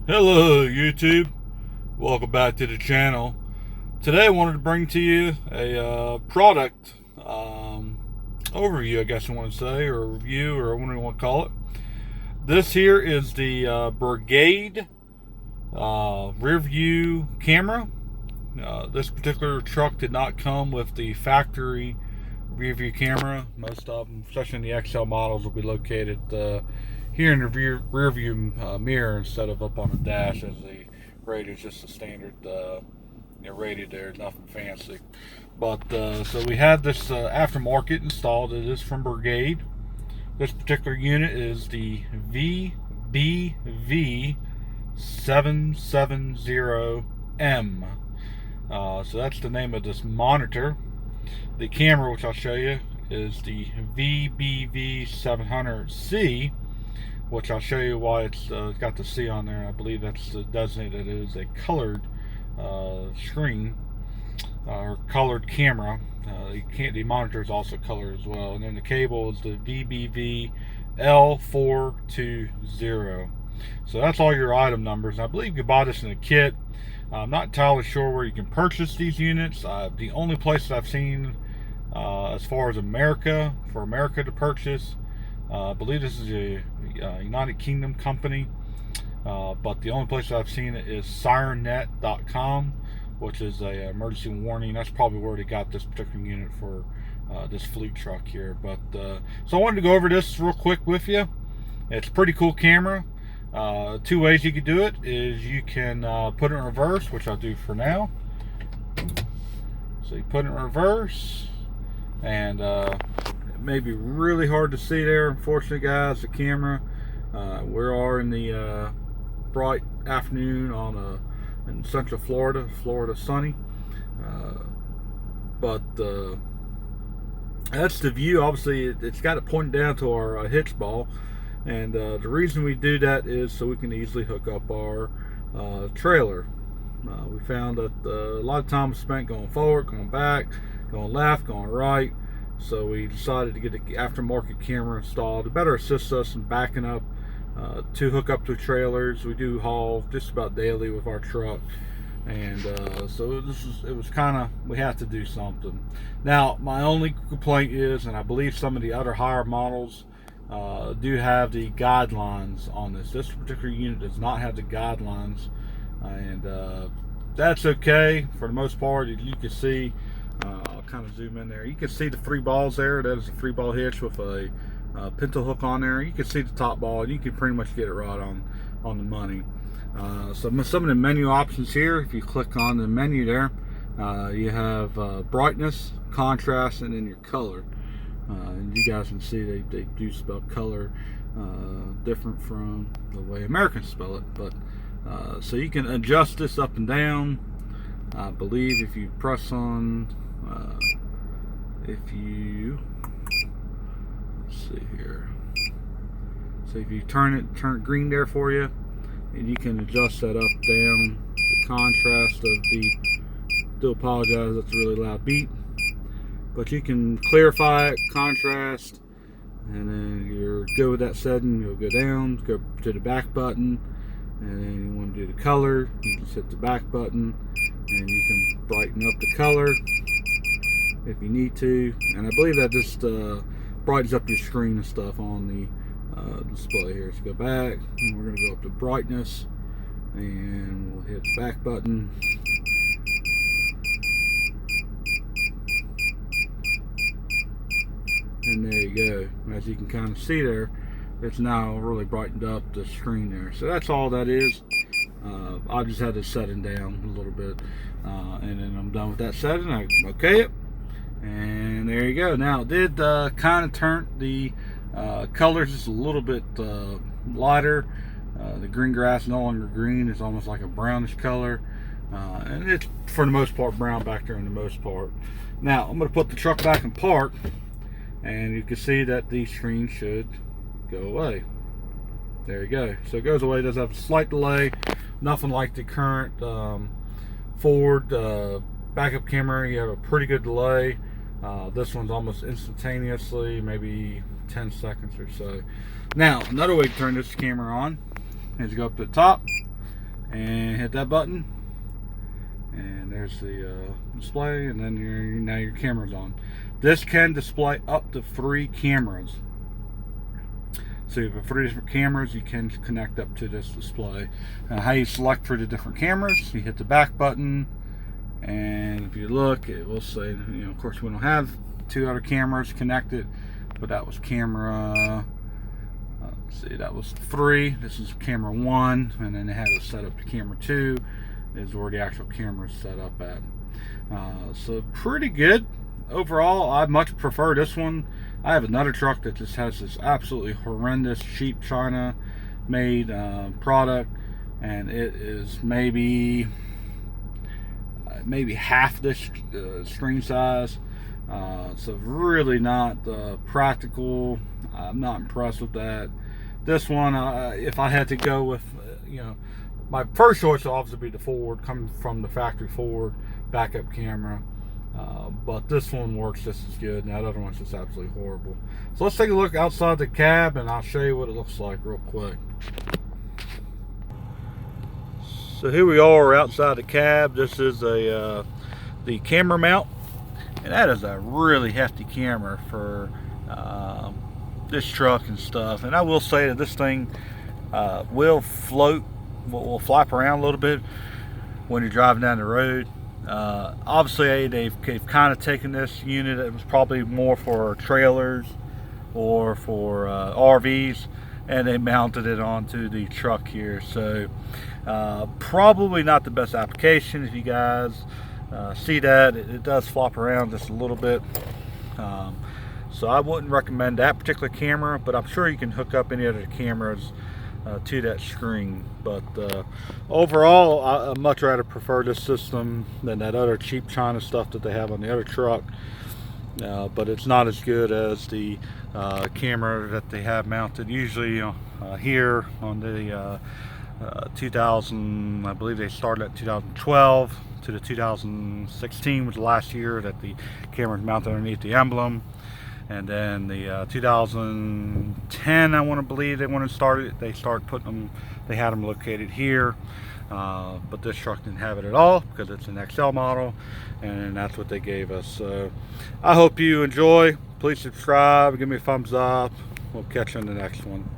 Hello YouTube, welcome back to the channel. Today I wanted to bring to you a product overview, I guess you want to say, or a review, or whatever you want to call it. This here is the Brigade rear view camera. This particular truck did not come with the factory rear view camera. Most of them, especially in the XL models, will be located here in the rear view mirror instead of up on the dash, as the radio is just a standard radio there, nothing fancy. But so we had this aftermarket installed. It is from Brigade. This particular unit is the VBV770M. So that's the name of this monitor. The camera, which I'll show you, is the VBV700C, which I'll show you why it's got the C on there. I believe that's designated as a colored screen or colored camera. The monitor is also colored as well. And then the cable is the VBV-L420. So that's all your item numbers. And I believe you can buy this in a kit. I'm not entirely sure where you can purchase these units. The only place that I've seen as far as America, for America to purchase, I believe this is a United Kingdom company, but the only place I've seen it is sirennet.com, which is a emergency warning. That's probably where they got this particular unit for this fleet truck here. But so I wanted to go over this real quick with you. It's a pretty cool camera. Two ways you can do it is you can put it in reverse, which I'll do for now. So you put it in reverse, and it may be really hard to see there, unfortunately, guys, the camera. We are in the bright afternoon in Central Florida, sunny. But that's the view. Obviously, it's got it pointing down to our hitch ball. And the reason we do that is so we can easily hook up our trailer. We found that a lot of time was spent going forward, going back, going left, going right. So we decided to get the aftermarket camera installed to better assist us in backing up to hook up to trailers. We do haul just about daily with our truck. And so it was kind of, we had to do something. Now, my only complaint is, and I believe some of the other higher models do have the guidelines on this. This particular unit does not have the guidelines, and that's okay for the most part. You can see, I'll kind of zoom in there. You can see the 3 balls there. That is a 3-ball hitch with a pintle hook on there. You can see the top ball, and you can pretty much get it right on the money. So some of the menu options here, if you click on the menu there, you have brightness, contrast, and then your color. And you guys can see they do spell color different from the way Americans spell it. But so you can adjust this up and down. I believe if you press on, let's see here. So if you turn it green there for you, and you can adjust that up, down, the contrast of the. Do apologize, that's a really loud beep. But you can clarify it, contrast, and then you're good with that setting. You'll go down, go to the back button, and then you want to do the color. You just hit the back button, and you can brighten up the color if you need to. And I believe that just brightens up your screen and stuff on the display here. So go back, and we're going to go up to brightness, and we'll hit the back button. And there you go. As you can kind of see there, it's now really brightened up the screen there. So that's all that is. I just had to setting down a little bit, and then I'm done with that setting. I okay it, and there you go. Now it did kind of turn the colors just a little bit lighter. The green grass no longer green; it's almost like a brownish color, and it's for the most part brown back there in the most part. Now I'm going to put the truck back in park. And you can see that the screen should go away. There you go. So it goes away. It does have a slight delay. Nothing like the current Ford backup camera. You have a pretty good delay. This one's almost instantaneously, maybe 10 seconds or so. Now, another way to turn this camera on is go up to the top, and hit that button, and there's the display, and then now your camera's on. This can display up to 3 cameras. So you have 3 different cameras you can connect up to this display. Now, how you select for the different cameras, you hit the back button, and if you look, it will say, of course we don't have 2 other cameras connected, but that was camera, let's see, that was 3. This is camera 1, and then they had it set up to camera 2 is where the actual camera is set up at. So pretty good. Overall, I much prefer this one. I have another truck that just has this absolutely horrendous cheap China made product, and it is maybe half this screen size, so really not practical. I'm not impressed with that. This one, if I had to go with, my first choice will obviously be the Ford, coming from the factory Ford backup camera. But this one works just as good, and that other one's just absolutely horrible. So let's take a look outside the cab, and I'll show you what it looks like real quick. So here we are outside the cab. This is the camera mount, and that is a really hefty camera for this truck and stuff. And I will say that this thing will float, will flap around a little bit when you're driving down the road. Obviously they've kind of taken this unit that was probably more for trailers or for RVs, and they mounted it onto the truck here. So probably not the best application. If you guys see that, it does flop around just a little bit. So I wouldn't recommend that particular camera, but I'm sure you can hook up any other cameras to that screen. But overall, I much rather prefer this system than that other cheap China stuff that they have on the other truck. But it's not as good as the camera that they have mounted usually here on the 2000, I believe they started at 2012 to the 2016 was the last year that the camera was mounted underneath the emblem. And then the 2010, I want to believe, they started putting them, they had them located here. But this truck didn't have it at all because it's an XL model, and that's what they gave us. So I hope you enjoy. Please subscribe, give me a thumbs up. We'll catch you in the next one.